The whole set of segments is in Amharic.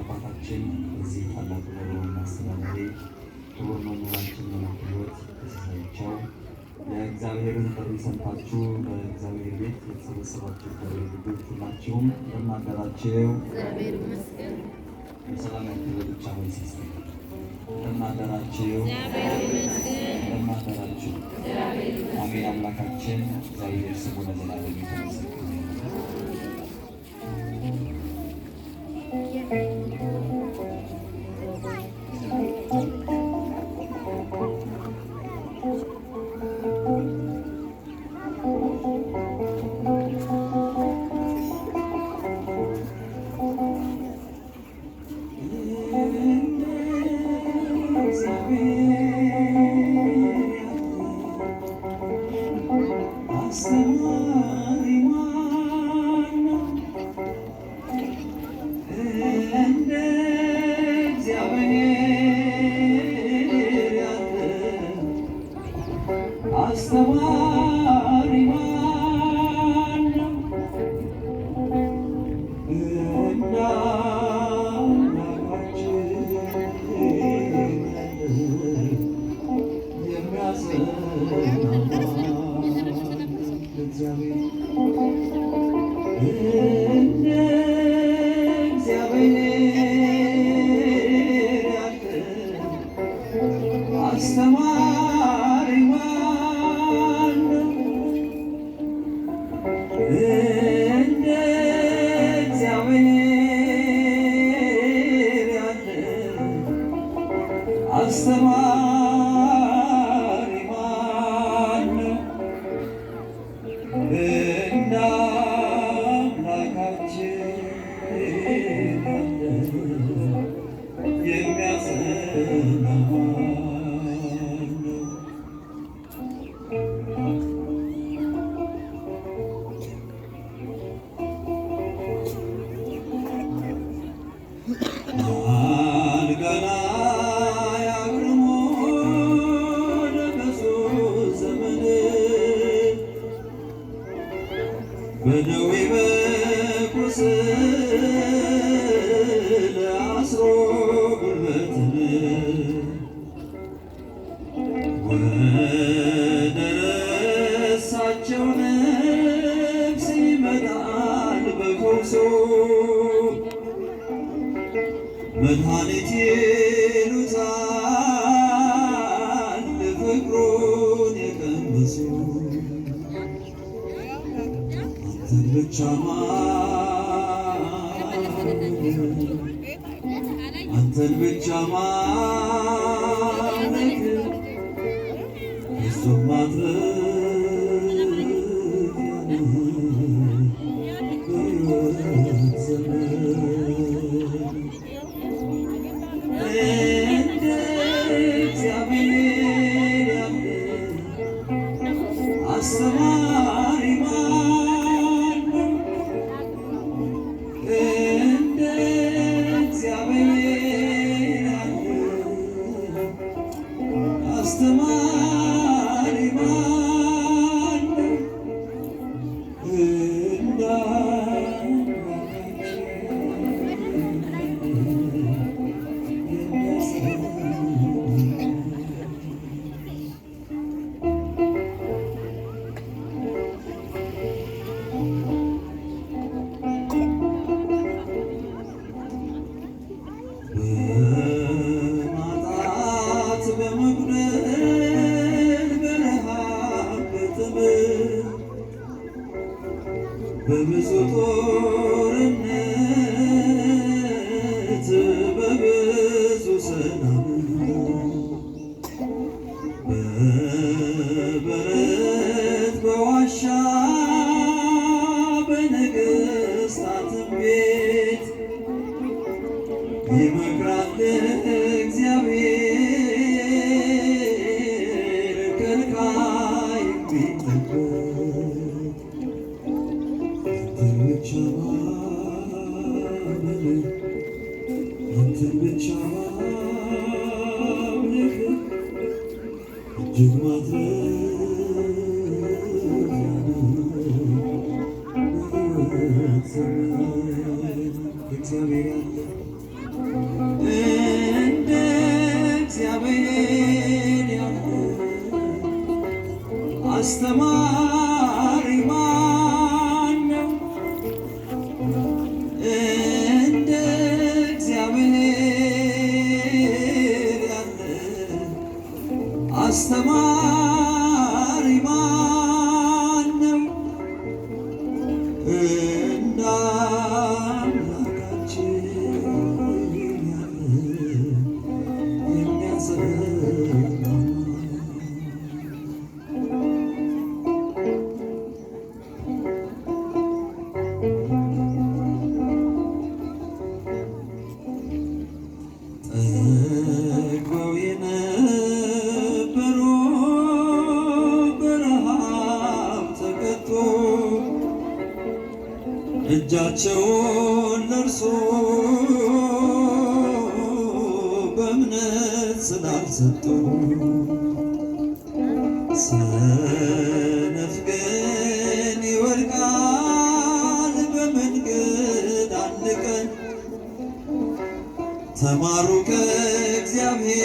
አባታችን እዚህ ታላቅ መሪውን አስተዳዳሪ ክቡር መምህራችን መናፍቆት ተሰሳይቸው የእግዚአብሔርን ጥሪ ሰምታችሁ በእግዚአብሔር ቤት የተሰበሰባችሁ ልጆች ሁላችሁም እንደምን አደራችሁ? በሰላም ያክል ብቻ ወይ ሲስተም እንደምን አደራችሁ? እንደምን አደራችሁ? አሜን። አምላካችን እግዚአብሔር ስሙ ለዘላለም የተመሰገነ በደዌ በቁስል አስሮ ጉልበትን ወደ ረሳቸው ነፍስ ይመጣል በፈውሱ መድኃኒት ይሉታል ፍቅሩን የቀመሱ አንተን ብቻ ማምለክ እሱን ማድረግ በሕይወት ዘመን እንደ እግዚአብሔር ያለ አስተማሪ በብዙ ጦርነት በብዙ ሰላም በበረት በዋሻ በነገሥታትም ቤት ይመክራል እግዚአብሔር ከልካይ ቢጠበቅ አንተን ብቻ ማምለክ እጅግ ማድረግ እግዚአብሔር ያለ አስተማሪ ማነው እንደ እግዚአብሔር ያለ? አስተማሪ ማነው እንደ አምላካችን ያለ የሚያጸና? ጠግበው የነበሩ በረሃብ ተቀጡ፣ እጃቸውን ለእርሱ በእምነት ስላልሰጡ። ሰነፍ ግን ይወድቃል በመንገድ አንድ ቀን። ተማሩ ከእግዚአብሔር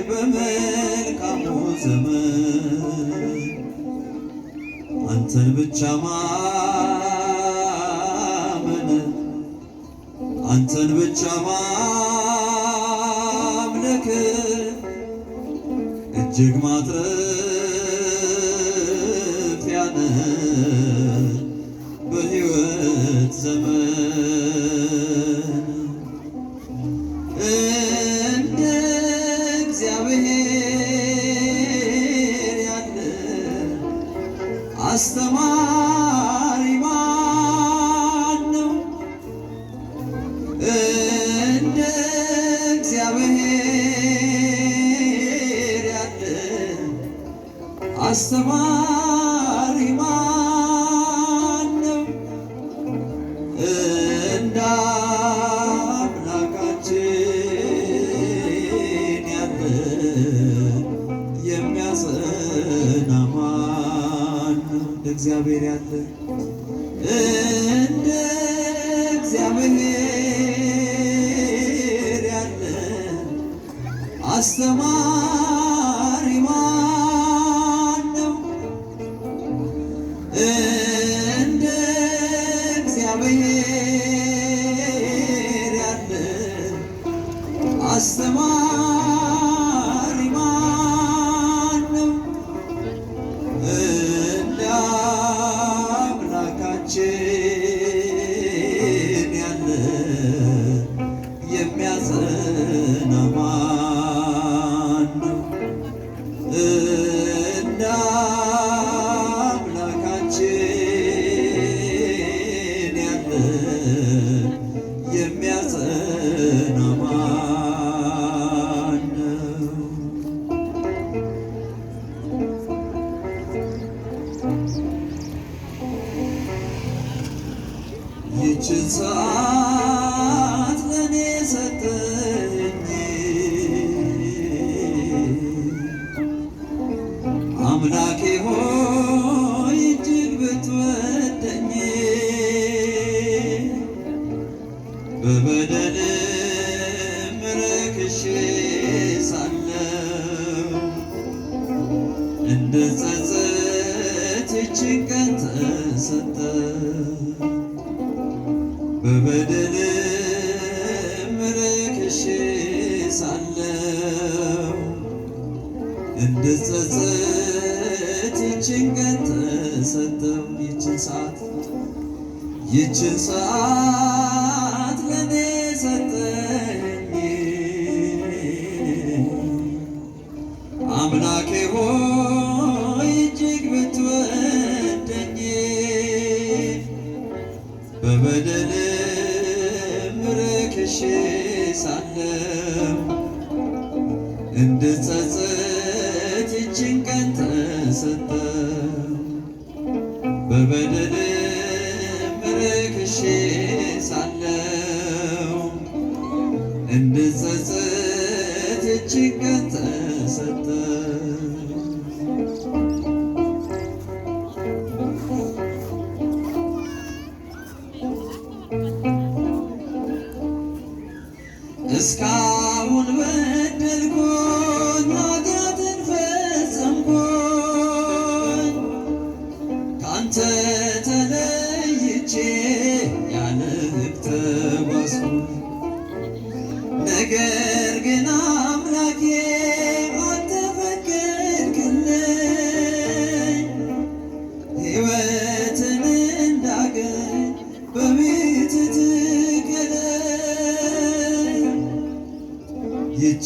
በመልካሙ ዘመን። አንተን ብቻ ማመን፣ አንተን ብቻ ማምለክ እጅግ ማትረፊያ ነው በሕይወት ዘመን። እንደ እግዚአብሔር ያለ አስተማሪ ማነው? እንደ እግዚአብሔር ያለ አስተማሪ ማነው? እንደ አምላካችን ያለ የሚያጸና ማነው? እንደ እግዚአብሔር ያለ እንደ እግዚአብሔር ያለ አስተማሪ ማነው? እንደ እግዚአብሔር ያለ አስተማሪ ማነው? እንደ አምላካችን ያለ የሚያጸና ማነው? እንደ አምላካችን ያለ የሚያጸና ማነው? ይህችን ሰዓት ለእኔ ሰጠኝ አምላኬ ሆይ እጅግ ብትወደኝ። በበደልም ረክሼ ሳለሁ እንድጸጸት ይህችን ቀን ተሰጠ። በበደልም ረክሼ ሳለሁ እንድጸጸት ይህችን ቀን ተሰጠው። ይህችን ሰዓት ለእኔ ሰጠኝ አምላኬ ሆይ እጅግ ብትወደኝ። በበደልም ረክሼ ሳለሁ እንድጸጸት ይህችን ቀን ተሰጠው። በበደልም ረክሼ ሳለሁ እንድጸጸት ይህችን ቀን ተሰጠው። እስካሁን በደልኩኝ ኃጢአትን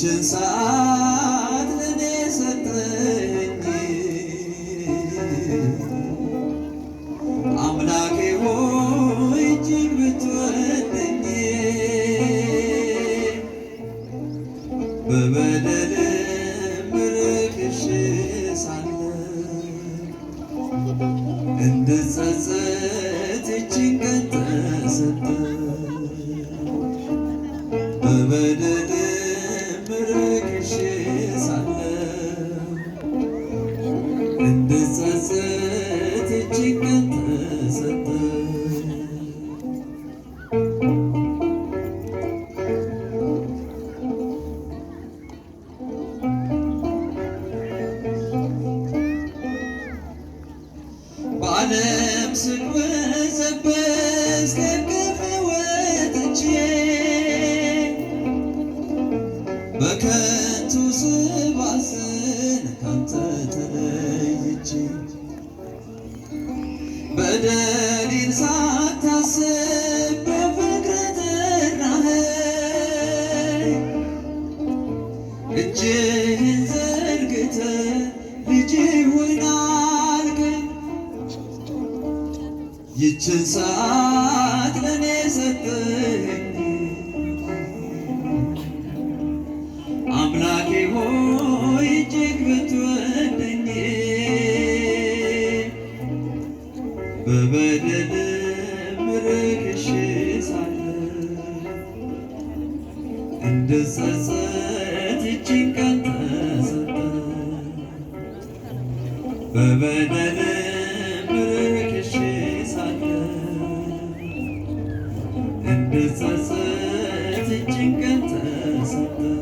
ይችን ሰዓት ለኔ ሰጠኝ አምላኬ ሆይ እጅግ ብትወደኝ በበደልም ርክሼ ሳለሁ እንድጸጸት ይችን ቀን ተሰጠኝ በበደልም ርክሼ ሳለሁ እንድጸጸት ይችን ቀን ተሰጠኝ በዓለም ስቅበዘበዝ ከእንቅልፌ ወጥቼ በከንቱ ስባዝን ካንተ ተለይቼ በደሌን ሳታስብ በፍቅርህ ጠራኸኝ እጅህን ዘርግተህ ልጄ ሆይ ና አልከኝ ይችን ሰዓት ለኔ ሰጠኝ አምላኬ ሆይ እጅግ ብትወደኝ በበደልም ርክሼ ሳለሁ እንድጸጸት ይችን ቀን ተሰጠኝ በበደልም ርክሼ ሳለሁ እንድጸጸት ይችን ቀን ተሰጠኝ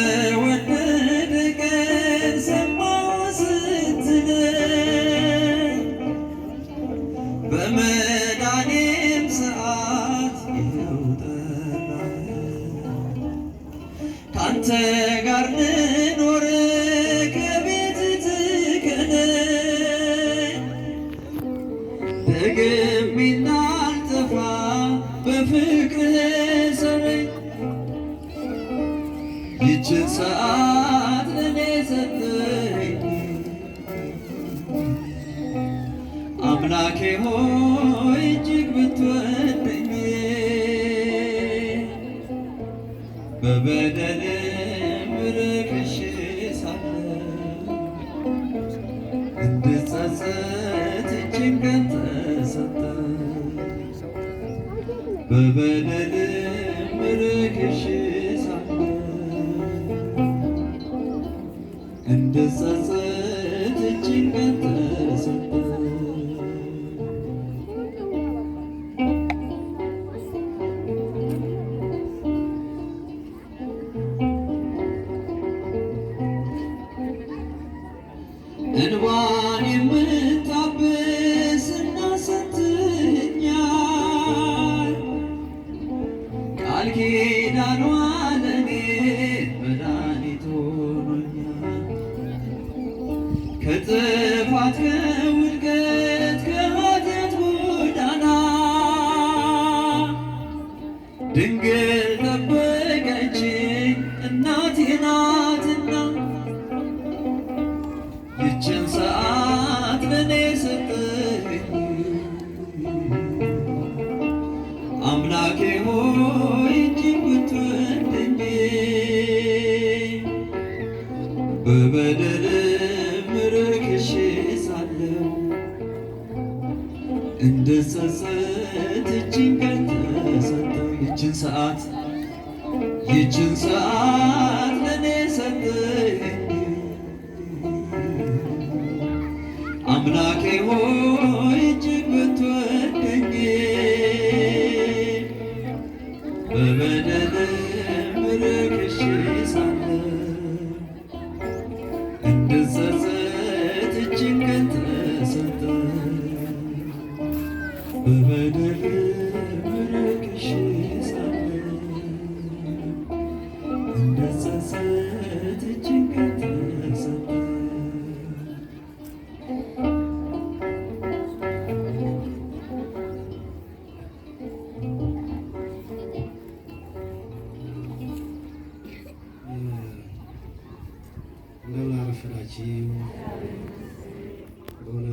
በተወደደ ቀን ሰማሁ ስትለኝ በመዳኔም ሰዓት ይኸው ጠራኸኝ ካንተ ጋር ልኖር ከቤትህ ትከለኝ ደግሜ እንዳልጠፋ በፍቅርህ ሰረኝ ይችን ሰዓት ለኔ ሰጠኝ አምላኬ ሆይ እጅግ ብትወደኝ በበደልም ርክሼ ሳለሁ እንድጸጸት ይችን ቀን ተሰጠኝ በበደልም ርክሼ እንድጸጸት ይችን ቀን ተሰጠኝ እንባን የምታብስ እናሰጥኛል ቃል ኪዳኗ ለኔ መድኃኒት ሆኖኛል ከጥፋት ከውድቀት ከኃጢአት ጎዳና ድንግል ጠበቀችኝ እናቴ ናትና ይችን ሰዓት ለኔ ሰጠኝ አምላኬ ሆይ እጅግ ብትወደኝ በበደልም ርክሼ ሳለሁ እንድጸጸት ይችን ቀን ተሰጠኝ ይችን ሰዓት ለኔ ሰጠኝ አምላኬ ሆይ እጅግ ብትወደኝ በበደልም ርክሼ ሳለሁ እንድጸጸት ይችን ቀን ተሰጠኝ በበደልም